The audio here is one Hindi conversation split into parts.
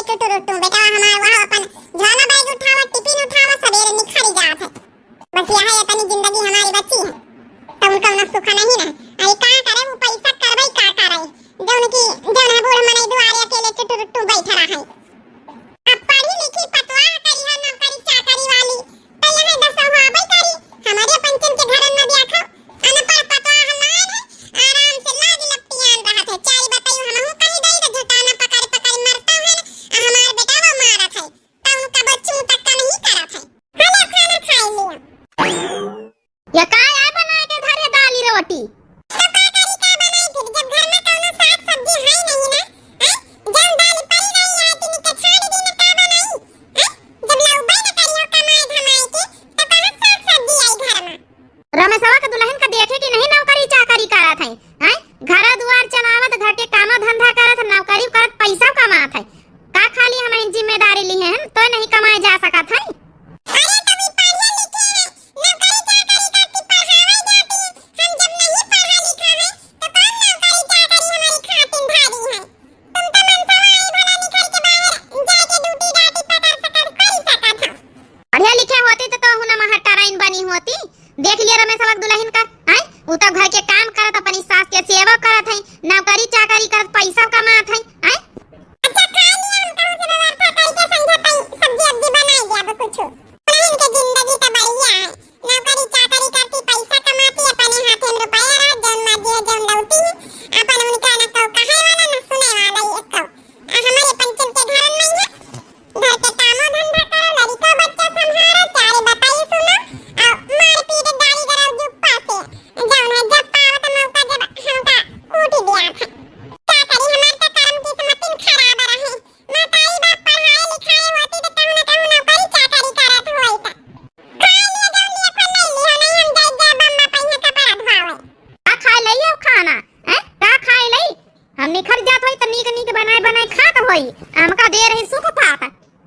टुटुरुटू बेटा हमार वहां अपन झाना बैग उठावा टिफिन उठावा सवेरे निखरी जात है। बस यह है तनी जिंदगी हमारी बची है तो उनका ना सुख नहीं ना। अरे का करे वो पैसा करबै का करे जौन की जौन है बूढ़ मने दुआरे अकेले टुटुरुटू बैठा रहा है। अब पढ़ी लिखी पतवाह करी है नौकरी चाकरी वाली तो यह दसवा आबै करी हमारे पंचम के घर न देखा अनपढ़ पतवाह ना है आराम से लाज लपटियान रहत है। चाय बताइयो हमहु कहीं दई तो झटाना पकड़ पकड़ मरता है हमार बेटा वो मारत है तो उनका बच्चों तक का नहीं करत है। हले खाना खाई लिया या का आय बना के धरे दाली रोटी तो का करी का बनाई फिर जब घर में कोनो साग सब्जी है नहीं ना जब दाल पड़ी नहीं है तीन के छाड़ दी ना का बनाई जब लौबई न करियो कमाई धमाई के तो कहां साग सब्जी आई घर में। रमेशवा के दुल्हन का देखे कि नहीं नौकरी चाकरी करत है हैं घर दुआर चलावत घर के काम धंधा करत नौकरी करत पैसा कमात है का खाली हम जिम्मेदारी ली हैं तो नहीं कमाए जा सकत है। अरे तुम पढ़े लिखे हैं नौकरी चाकरी करती पढ़ावे जाती है हम जब नहीं पढ़ा लिखा है तो कौन नौकरी चाकरी हमारी खातिन भारी है। तुम तो मनसावा आई भला निकल के बाहर जाके ड्यूटी डाटी पकड़ सकत करी सकत हो। पढ़े लिखे होती तो हुना महटराइन बनी होती। देख लिया रमेशवा के दुल्हन का हैं उ तो घर के काम करत अपनी सास के सेवा करत है नौकरी चाकरी करत पैसा कमात है हैं। अच्छा खा लिया हम कहूं से व्यवस्था करके समझा सब्जी अब्जी बनाई दिया अब कुछ नहीं के जिंदगी तो बढ़िया है नौकरी चाकरी करती पैसा कमाती अपने हाथ में रुपया रहा जौन माजी जौन लौटी अपन उनका ना तो कहे वाला ना सुने वाला एक को हमारे पंचम के घर में है घर के कामो धंधा करो लड़को बच्चा संभालो चारे बताई सुनो और मार पीट गाली कराओ जुप्पा से जौन है जब पावत मौका जब हमका कूट दिया था क्या करी हमार का कर्म किस्मतिन खराब रहे माताई बाप पढ़ाई लिखाई होती तो कहूं ना कहूं नौकरी चाकरी करत होई त खा लिया जौन लिया फल नहीं लिया नहीं हम जाई जा बम्मा पहिया कपड़ा धोवे का खाए लई अब खाना हैं का खाए लई हम निखर जात होई त नीक नीक बनाए बनाए खात होई हमका दे रही सुख पात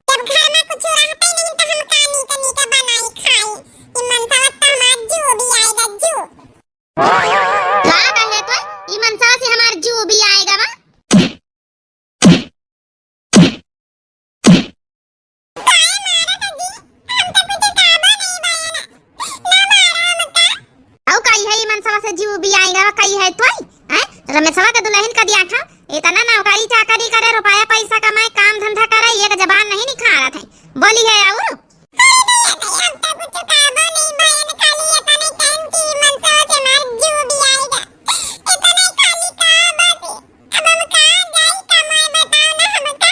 जब घर में कुछ रहते नहीं तो हम कानी कनी के बनाई खाई ई मनसावत तो हमार जू भी आएगा जू का कहे तो ई मनसा से हमार जू भी आएगा बा काय मारा था जी हम तो कुछ काबा नहीं बयाना ना मारा हमका औ कई है ई मनसा से जू भी आएगा बा कई है तो हैं रमेशवा के दुल्हन का दिया था इतना नौकरी चाकरी करे रुपया पैसा कमाए काम धंधा करे एक जबान नहीं निखारत है बोली है और हम तो कुछ काबा नहीं बयाना खाली इतना टाइम की मनसावा से मार जू भी आएगा इतना खाली काबा से अब हम कहां जाई कमाए बताओ ना हमका।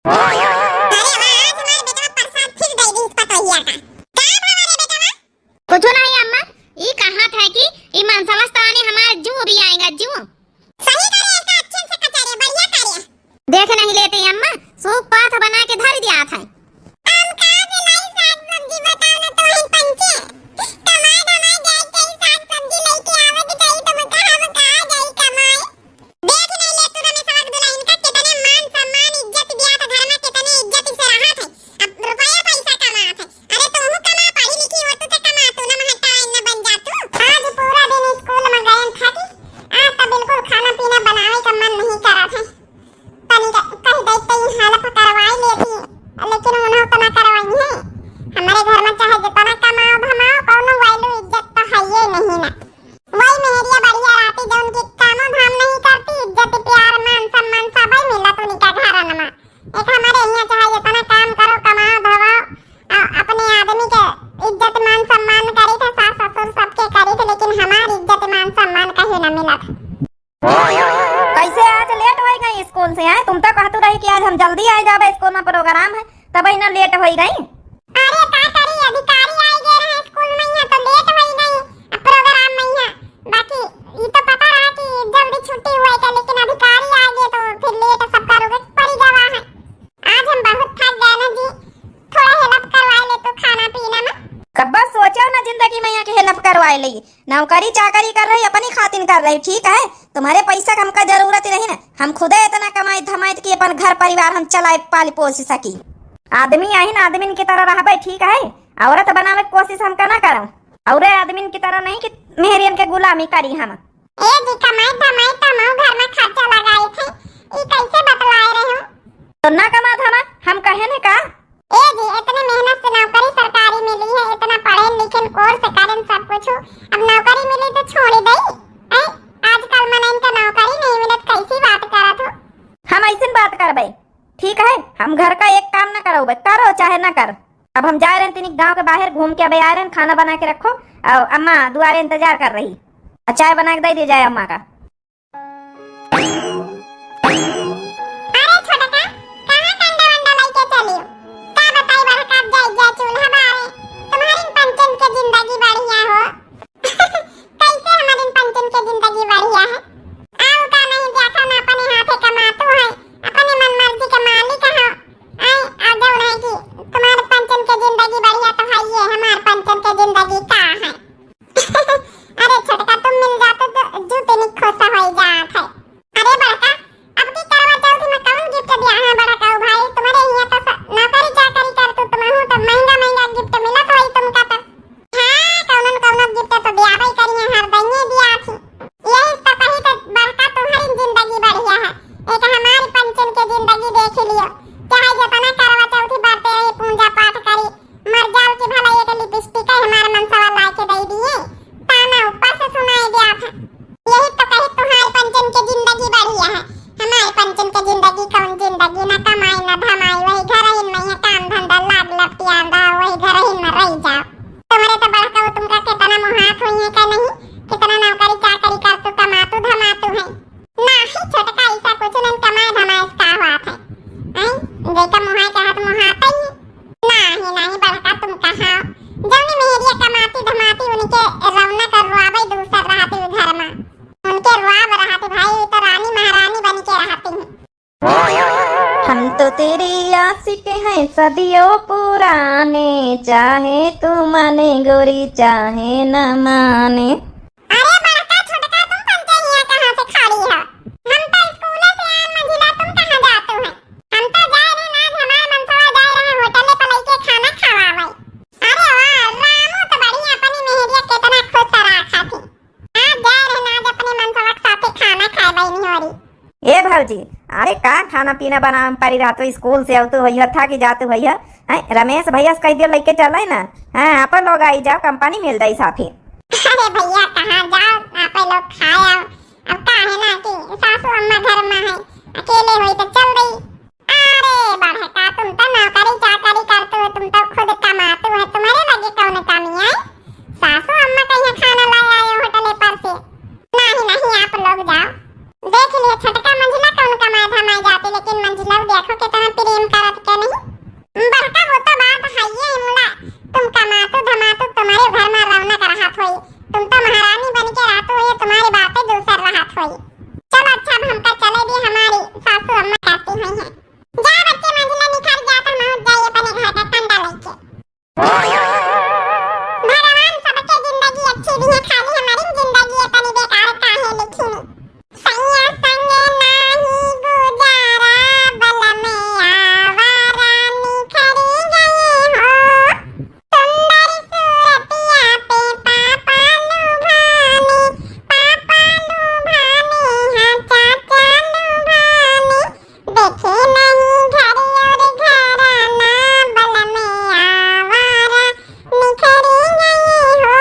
अरे वाह आज हमारे बेटा प्रसाद फिर दे दी पतोहिया का हमारे बेटा कुछ नहीं अम्मा ई कहा था कि ई मनसा स्थाने हमार जू भी आएगा जू सही करे का अच्छे से कचरे बढ़िया करे देख नहीं लेते अम्मा सूप पाथ बना के धर दिया था हम कहां से लाई साग सब्जी बताओ ना तो हम पंचे कमाए धमाए जाई कई साग सब्जी लेके आवे के चाहिए तो हम कहां जाई कमाए देख नहीं ले तू रमेश साग दुल्हन का कितने मान सम्मान इज्जत दिया था घर में कितने इज्जत से रहा था अब रुपया पैसा कमा था अरे तुम कमा पढ़ी लिखी हो तो कमा तू ना महटाइन न बन जा तू आज पूरा दिन स्कूल में गए थाकी आज तो बिल्कुल खाना पीना बनावे का मन नहीं करा था तनी कहीं देखते ही हालत करवाई लेती लेकिन उन्होंने तो ना करवाई है हमारे घर में चाहे जितना कमाओ धमाओ कोनो वैल्यू इज्जत तो है ये नहीं ना वही मेहरिया बढ़िया रहती जो उनकी कामों धाम नहीं करती इज्जत प्यार मान सम्मान सब ही मिला तो उनका घर नमा एक हमारे यहाँ चाहे जितना काम करो कमाओ धवाओ अपने आदमी के इज्जत मान सम्मान करी थे सास ससुर सबके करी थे लेकिन हमारी इज्जत मान सम्मान कहीं न मिला था। कैसे आज लेट हो गई स्कूल से? आए तुम तो कहतू रही कि आज हम जल्दी आ जावे स्कूल में प्रोग्राम है तब ही ना लेट हो गई। अरे का करी अधिकारी आई गए रहे स्कूल में यहाँ तो लेट हो गई प्रोग्राम में यहाँ बाकी ये तो पता रहा कि जल्दी छुट्टी हुई है लेकिन अधिकारी आ गए तो फिर लेट सब करोगे पड़ी गवा है। आज हम बहुत थक गए ना जी थोड़ा हेल्प करवा ले तो खाना पीना में कब सोचो ना जिंदगी में यहाँ की हेल्प करवाए ली नौकरी चाकरी कर रही अपनी खातिर कर रही ठीक है तुम्हारे पैसा का हमका जरूरत नहीं ना हम खुदे इतना कमाई धमाई कि अपन घर परिवार हम चलाए पाल पोस सकी आदमी आई ना आदमी की तरह रह ठीक है औरत बनावे की कोशिश हम ना करो और आदमी की तरह नहीं कि मेहरियन के गुलामी करी हम। ए जी कमाई धमाई तो हम घर में खर्चा लगाए थे ई कैसे बतलाए रहे हो तो ना कमा धमा हम कहे ने का ए जी इतने मेहनत से नौकरी सरकारी मिली है, इतना पढ़े लिखे कोर्स करें सब कुछ, अब नौकरी मिली तो छोड़ दई। ए आजकल मने इनका नौकरी नहीं मिलत, कैसी बात करत हो। हम ऐसी बात करबे ठीक है। हम घर का एक काम ना करो बे, करो चाहे ना कर। अब हम जा रहे हैं तनिक गांव के बाहर घूम के अबे आ रहे हैं, खाना बना के रखो और अम्मा दुआरे इंतजार कर रही, चाय बना के दे दी जाए अम्मा का। अरे छोटा का कहां कंडा वंडा लेके चलियो, का बताई बड़का जाई जा चूल्हा बारे, तुम्हारी पंचन के जिंदगी बढ़िया हो। कैसे हमारी पंचन के जिंदगी बढ़िया है, आओ का नहीं देखा ना अपने हाथे कमातो है, अपने मन मर्जी के मालिक हो। आई आ जाओ नहीं कि तुम्हारे पंचन के जिंदगी बढ़िया तो है, ये हमारे पंचन के जिंदगी का है। अरे छोटका तुम मिल जाते तो जूते नहीं खोसा हो जात है। अरे बड़का अब की करवा चौथ में कौन गिफ्ट दिया है बड़का भाई, तुम्हारे यहाँ तो नौकरी चाकरी कर तू, तुम हो तो महंगा महंगा गिफ्ट मिलत होई तुमका तो। हां कौन कौन गिफ्ट तो दिया भाई करिए, हर दइए दिया थी। यही तो कही तो बड़का तुम्हारी जिंदगी बढ़िया है, एक हमारी पंचन के जिंदगी देख लियो। चाहे जितना करवा चौथी बाते रही पूजा पाठ करी, मर जाओ कि भला एक लिपस्टिक है हमारे मन सवा ला के दे दिए, ताना ऊपर से सुनाई दिया था। यही तो कही तुम्हारी पंचन की जिंदगी बढ़िया है, हमारी पंचन की जिंदगी कौन जिंदगी, ना कमाई ना धमाई, वही घर ही में है काम धंधा लाग लपटिया दा, वही घर ही में रह जाओ। तुम्हारे तो बड़का वो तुमका कितना मुहात हुई है का नहीं, कितना नौकरी चाकरी कर तू कमातू धमातू है ना ही छोटका, ऐसा कुछ नहीं कमाए धमाए का बात है। आई देखा मुहाई का हाथ मुहाता ही नहीं बड़का तुम कहा जौनी मेहरिया कमाती धमाती उनके रौनक और रुआबे दूसर रहती घर में, उनके रुआब रहती भाई तो रानी महारानी बन के रहती हैं। हम तो तेरी आशिक हैं सदियों पुराने, चाहे तू माने गोरी चाहे न माने। अरे बड़का छोटका तुम पंचैया कहां से खड़ी हो, हम तो स्कूल से आन मंजिला, तुम कहां जाते हो। हम तो जा रहे ना हमारे मनसवा जा रहे होटल पे लेके खाना खवावे। अरे वाह रामू तो बढ़िया अपनी मेहरिया कितना खुश रखा थी, आज जा रहे ना अपने मनसवा के साथ खाना खाए बहनी हो रही। ए भौजी अरे का खाना पीना बना परी रातो स्कूल से आते होइया था कि जाते होइया रमेश भैया से कह दियो लेके चले ना, हां अपन लोग आई जाओ कंपनी मिल जाई साथी। अरे भैया कहां जाओ, आप लोग खाओ, अब का है ना कि सासू अम्मा घर में है, अकेले होई तो चल रही। अरे बड़का तुम तो नौकरी चाकरी करते हो, तुम तो खुद कमाते हो, तुम्हारे लगे कौन कमी है, सासू अम्मा कहीं खाना लाए आए होटल पर से। नहीं आप लोग जाओ, देख लिए छोटका मंजिला कौन कमाए धमाए जाते, लेकिन मंजिला देखो कितना प्रेम करत के नहीं। बड़का वो तो बात है ये मुला, तुम कमातो धमातो तुम्हारे घर में रौनक रहत होई, तुम तो महारानी बन के रहते हो, तुम्हारी बातें दूसर रहत होई। चलो अच्छा अब हमका चले भी हमारी सासू अम्मा कहती हुई हैं। जा बच्चे मंजिला निखर जाता पहुंच जाइए अपने घर का कंडा लेके। भगवान सबके जिंदगी अच्छी भी है, खाली हमारी जिंदगी इतनी बेकार काहे लिखी है। सैया संग नाही गुजारा बल में आवारा निखरी गए हो, सुंदर सूरतिया पे पापा लुभाने हाँ चाचा लुभाने, देखे नहीं घर और घराना बल में आवारा निखरी गए हो।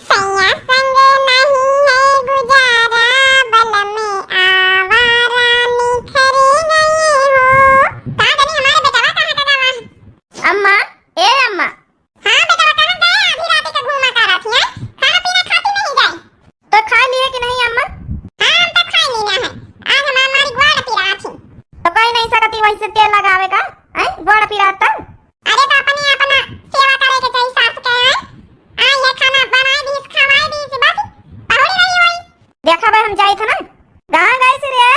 सैया संग नहीं है गुजारा बल में आवारा निखरी गए हो। कहाँ गई हमारे बेटवा, कहाँ गवा? अम्मा ए अम्मा हाँ बेटवा कहाँ गए, आधी रात का घूमा कर रही है, खाना पीना खाती नहीं गई। तो खा लिए कि नहीं अम्मा? हाँ हम तो खाई नहीं ना है, आज हमारी ग्वाड़ पी रहा थी। तो कोई नहीं सकती वहीं से तेल लगावे का हैं गोड़ पिराता। अरे तो अपनी अपना सेवा करे के चाहिए सास के हैं, ये खाना बनाए दी खवाए दी बस पहुड़ी रही हुई। देखा भाई हम जाई था ना, कहां गई सी रे?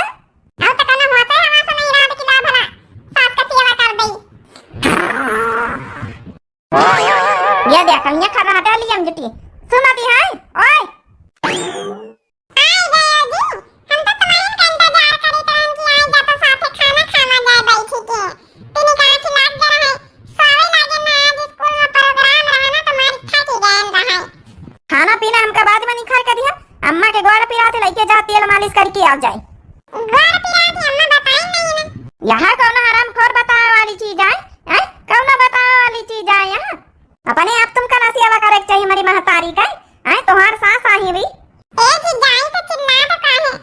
अब तो कहना होता है हवा से नहीं रात की ला भला सास का सेवा कर दई। ये देख हम ये खा हटा ली हम जुटी सुनाती है। ओए आई गए जी, हम तो तुम्हारे का इंतजार करी तरह की आई जा तो साथे खाना खाना जाए बैठी के। तिनी कहा कि लाग जा रहा है, सोवे लागे ना, आज स्कूल में प्रोग्राम रहा ना, तुम्हारी थकी गए रहा। खाना पीना हमका बाद में निखार कर दिया, अम्मा के गोड़ पिराते लेके जा तेल मालिश करके आ जाए। ग्वाड़ पिला थी अम्मा बताई नहीं ना। यहाँ कौन हरामखोर बतावे वाली चीज आए हैं? कौन बतावे वाली चीज आए यहाँ? अपने आप तुम का सेवा करे के चाहिए हमारी महतारी का हैं? तोहार सास आई भी एक ही जाई तो चिल्ला तो काहे हम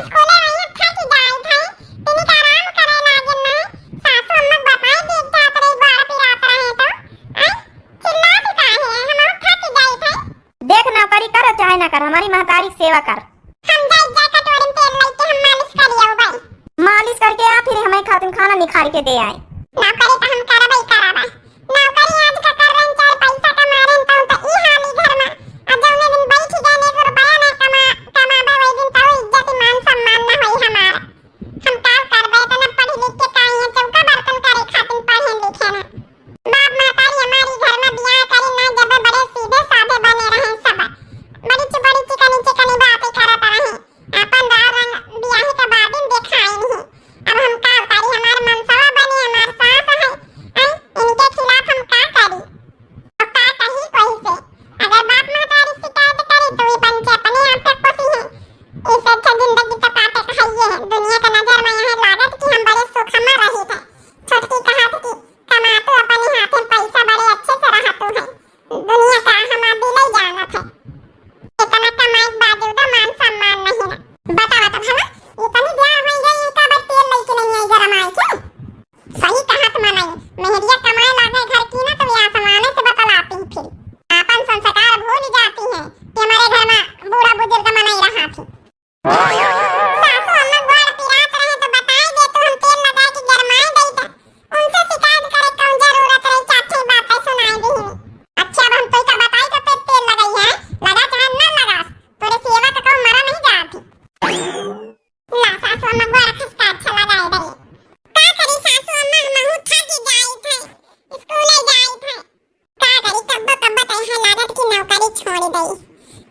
स्कूले वही था कि जाई था तनी का आराम करे लागे ना सासू अम्मा बताई देख जात रही बार पिरात रहे तो आई चिल्ला तो काहे हम था कि जाई था देख नौकरी कर चाहे ना कर हमारी महतारी की सेवा कर। हम जाई जा कटोरी में तेल लेके हम मालिश करियो भाई मालिश करके आ फिर हमें खातिर खाना निखार के दे आए। नौकरी तो हम करबई करबा नौकरी आज का कर रहे चार पैसा कमा रहे तो ई हाली घर में आ जौने दिन बैठ गए ने को रुपया ना कमाबे वही दिन तो इज्जत मान सम्मान ना होई हमार हम काम करबे तो ना पढ़ लिख के काई है चौका बर्तन करे खातिर पढ़े लिखे ना बाप महतारी हमारी घर में बियाह करी ना जब बड़े सीधे साधे बने रहे सब बड़ी चिकनी बातें करत रहे अपन रंग बियाह के बाद दिन देखाई नहीं अब हम का उतारी हमार मनसवा बने हमार सास है इनके खिलाफ हम का करी और का कही कोई से अगर बाप महतारी शिकायत करी तो ये बन के अपने आप तक पसी है इससे अच्छा जिंदगी तो काटे खाइए है दुनिया का नजर में यह लागत कि हम बड़े सुख में रही थे छोटकी कहत की कमातो अपने हाथे पैसा बड़े अच्छे से रहतो है दुनिया का हमार दिल ही जानत है इतना कमाई बावजूद मान सम्मान नहीं है बता भला इतनी ब्याह हो गई का बार तेल लेके नहीं आई गरम आई क्यों सही कहत मनाई मेहरिया कमाए लागे घर की ना तो ये आसमाने से बतलाती फिर अपन संस्कार भूल जाती है कि हमारे घर में बूढ़ा बुजुर्ग मनाई रहा थी सासू अम्मा गोड़ पिरात रहे तो बताई दे तो हम तेल लगा के गरमाए दई था उनसे शिकायत करे कौन जरूरत रही चाची बातें सुनाई दी अच्छा अब हम तो का बताई तो पे तेल लगाई है लगा चाहे ना लगा तोरे सेवा तो कौ मरा नहीं जाती ला सासू अम्मा गोड़ खसका अच्छा लगाए दई का करी सासू अम्मा महू थक जाई थे स्कूले जाई थे का करी कब्बो तय लागत की नौकरी छोड़ दई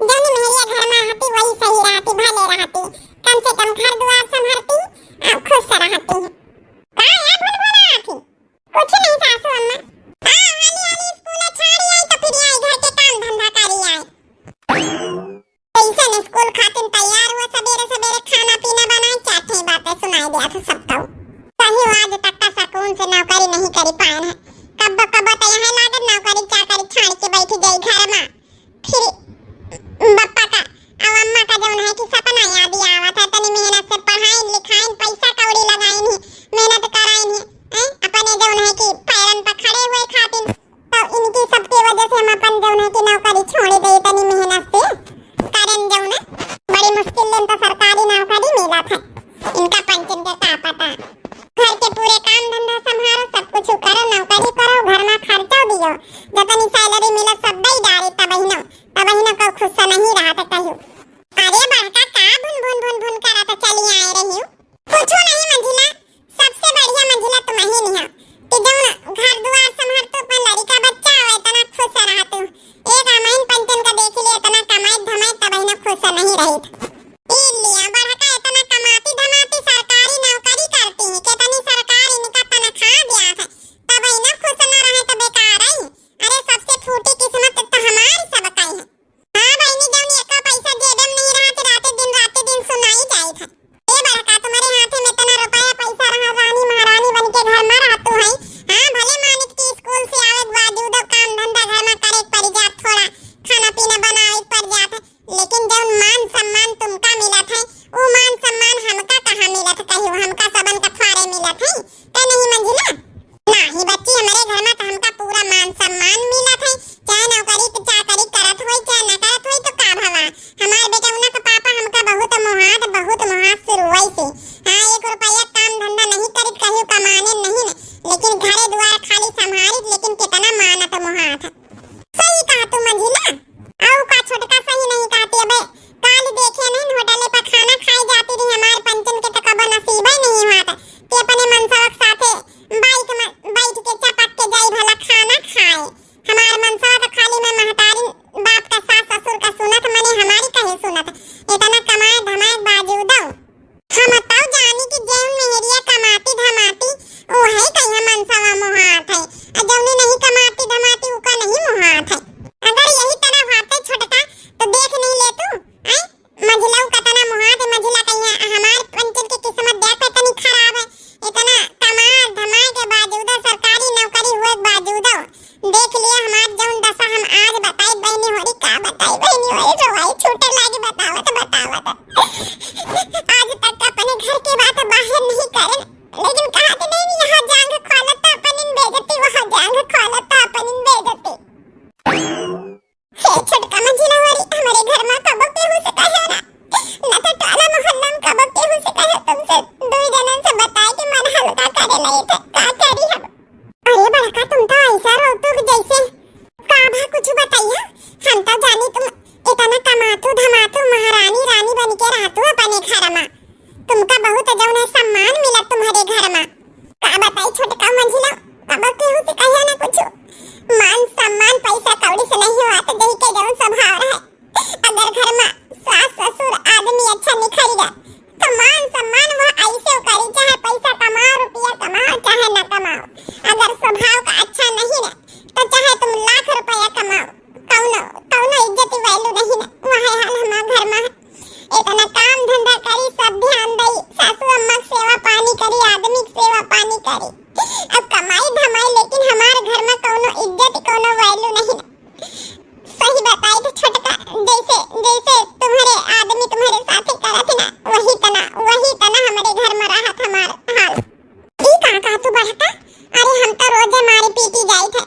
जौन मेरिया घर में रहती वही सही रहती भले रहती कम से कम घर द्वार संभालती अब खुश रहती का या भुलभुला आती कुछ नहीं सासू अम्मा हाली हाली स्कूल छाड़ी आई तो फिर आई घर के काम धंधा करी आई पैसा ने स्कूल खातिर तैयार हुआ सवेरे सवेरे खाना पीना बनाए चाटे बातें सुनाई दिया था सबको कहीं आज तक का सुकून से नौकरी नहीं करी पाए हैं कब तो यहाँ लागत नौकरी चाकरी छाड़ के बैठ गई घर में फिर बप्पा का और अम्मा का जौन है कि सपना याद आवत है तनी मेहनत से पढ़ाई लिखाई पैसा कौड़ी लगाई नहीं मेहनत कराई नहीं अपने जौन है कि पैरन पर खड़े हुए खातिर तो इनकी सबके वजह से हम अपन जौन है कि नौकरी छोड़ दे तनी मेहनत से करन जौन बड़ी मुश्किल से तो सरकारी नौकरी मिला था इनका पंचन के का पता घर के पूरे काम धंधा संभालो सब कुछ करो नौकरी करो घर में खर्चा दियो जतनी सैलरी मिले सब दई डारे तबहिनो को खुश नहीं रहा था कहियो अरे बड़का का भुन करा तो चली आए रही हूं कुछ नहीं मंजिला सबसे बढ़िया मंजिला तुम ही नहीं हो कि जौन घर द्वार संभाल तो अपन लड़का बच्चा हो इतना खुश रहा तू एक अमहीन पंचन का देख लिया इतना कमाई धमाई तबहिनो खुश नहीं रही लिया बड़का इतना कमाती धमाती सरकारी नौकरी करती है कितनी सरकार इनका तनख्वाह दिया है तबहिनो खुश न रहे तो बेकार है अरे सबसे फूटी किस्मत तो हमारी सबका है हां बहनी जौन एको पैसा जेब में नहीं रहा तो रात दिन सुनाई जाए था ए बड़का तुम्हारे हाथ में इतना रुपया पैसा रहा रानी महारानी बन के घर में रहतो है हां भले मानित की स्कूल से आवे बावजूद काम धंधा घर में करे पड़ जात थोड़ा खाना पीना बनावे पड़ जात लेकिन जौन मान सम्मान तुमका मिलत है वो मान सम्मान हमका कहां मिलत कहियो हमका सबन का फारे मिलत है ते नहीं मंजिला नाही बच्ची हमारे घर में तो हमका पूरा मान सम्मान मिलत है चाहे नौकरी तो चाकरी करत होई चाहे न करत होई तो का भवा हमार बेटा उना का पापा हमका बहुत मोहात शुरुआई से हां एक रुपया काम धंधा नहीं करित कहियो कमाने नहीं न लेकिन घरे द्वार खाली संभालित लेकिन कितना मानत मोहात सही कहा तू मंजिला आउ का छोटका सही नहीं कहती अबे काल देखे नहीं होटल पर खाना खाई जाती रही हमार पंचन के तो कब नसीब ही नहीं हुआ था कि अपने मनसवक साथे बाइक में बैठ के चपक के जाई भला खाना खाए हमार मनसवा तो खाली में महतारी बाप का सास ससुर का सुनत मने हमारी कहे सुनत इतना कमाए धमाए बावजूद हम तब जानी कि जौन मेहरिया कमाती धमाती करे लगे थे का करी हम। अरे बड़का तुम तो ऐसा रोतो कि जैसे का भा कुछ बताइए। हम तो जानी तुम इतना कमातू धमातू महारानी रानी बन के रहतू अपने घर में। तुमका बहुत जौन है सम्मान मिला तुम्हारे घर में। का बताई छोटका मंझिला अब केहू से कहिया ना कुछ। मान सम्मान पैसा कौड़ी से नहीं हुआ तो देही के जौन स्वभाव है। अगर घर में सास ससुर आदमी अच्छा निखर गया तो मान सम्मान वह ऐसे करी, चाहे पैसा कमाओ रुपया कमाओ चाहे न कमाओ। अगर स्वभाव का अच्छा नहीं ना तो चाहे तुम लाख रुपया कमाओ कौनो कौनो इज्जत वैल्यू नहीं ना। वह हाल हमारे घर में है। इतना काम धंधा करी सब ध्यान दई, सासू अम्मा की सेवा पानी करी, आदमी की सेवा पानी करी, अब कमाई धमाई, लेकिन हमारे घर में कौनो इज्जत कौनो वैल्यू नहीं ना। सही बताई तो छोटका जैसे जैसे तुम्हारे आदमी तुम्हारे साथ करा थे ना वही तना हमारे घर में रहा था हमारा हाल। ई का तू बढ़ता। अरे हम तो रोज मारी पीटी जाई थे।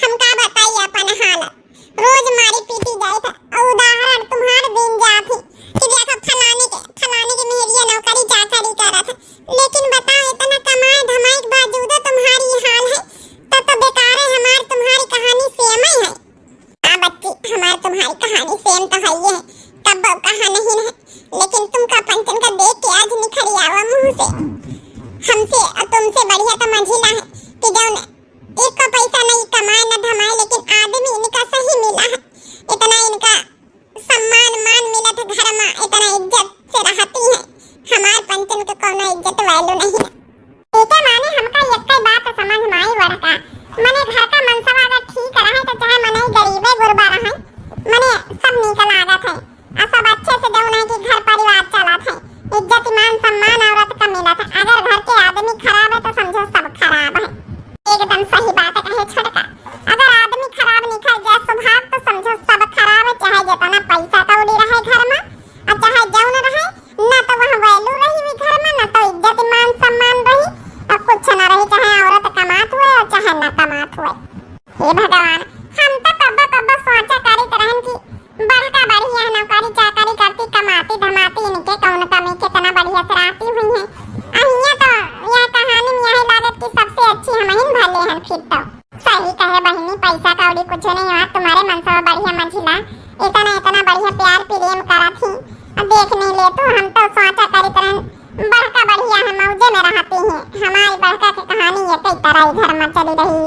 हम का बताई अपन हाल। रोज मारी पीटी जाई थे। और उदाहरण तुम्हारे दिन जाती कि देखो फलाने के मेहरिया नौकरी चाकरी करा था, लेकिन बताओ इतना कमाए धमाई के बावजूद तुम्हारी हाल है तो बेकार है। हमारी तुम्हारी कहानी सेम ही है। बच्ची हमारी तुम्हारी कहानी सेम तो है ही है, तब कहा नहीं है, लेकिन तुमका पंचन का देख के आज निखरी आवा मुंह से। हमसे और तुमसे बढ़िया तो मंझिला है कि जौन एक का पैसा नहीं कमाए न धमाए, लेकिन आदमी इनका सही मिला है। इतना इनका सम्मान मान मिला था घर में, इतना इज्जत से रहती है। हमारे पंचन को कोनो इज्जत वैल्यू नहीं है। एके माने हमका एक बात समझ में आई बड़का। मने घर का मनसवा अगर ठीक रहे तो चाहे मने गरीबे गुरबा रहे मने सब निकल लागत है। और सब अच्छे से जौन है कि घर परिवार चलत है, इज्जत मान सम्मान औरत का मिला था। अगर घर के आदमी खराब है तो समझो सब खराब है। एकदम सही बात कहे छोटका। अगर आदमी खराब निकल गया स्वभाव तो समझो सब खराब है, चाहे जितना पैसा कौड़ी रहे घर में और चाहे जौन रहे, ना तो वहाँ वैल्यू रही हुई घर में, ना तो इज्जत मान सम्मान रही और कुछ ना रही, चाहे औरत कमात हुए और चाहे न कमात हुए। हे भगवान, हम तो कब्बो सोचा करी तरहन की बड़का बढ़िया नौकरी चाकरी करती कमाती धमाती इनके कौन कमी कितना बढ़िया से रहती हुई है। अहिया तो यह कहानी में यही लागत की सबसे अच्छी हम ही भले हैं। फिर तो सही कहे बहनी, पैसा कौड़ी कुछ नहीं हुआ, तुम्हारे मन से बढ़िया मंझिला इतना बढ़िया प्यार प्रेम करा थी। अब देख नहीं ले तो हम तो सोचा करी तरहन बड़का बढ़िया है मौजे में रहती हैं। हमारी बड़का की कहानी ये कई तरह घर में चली रही,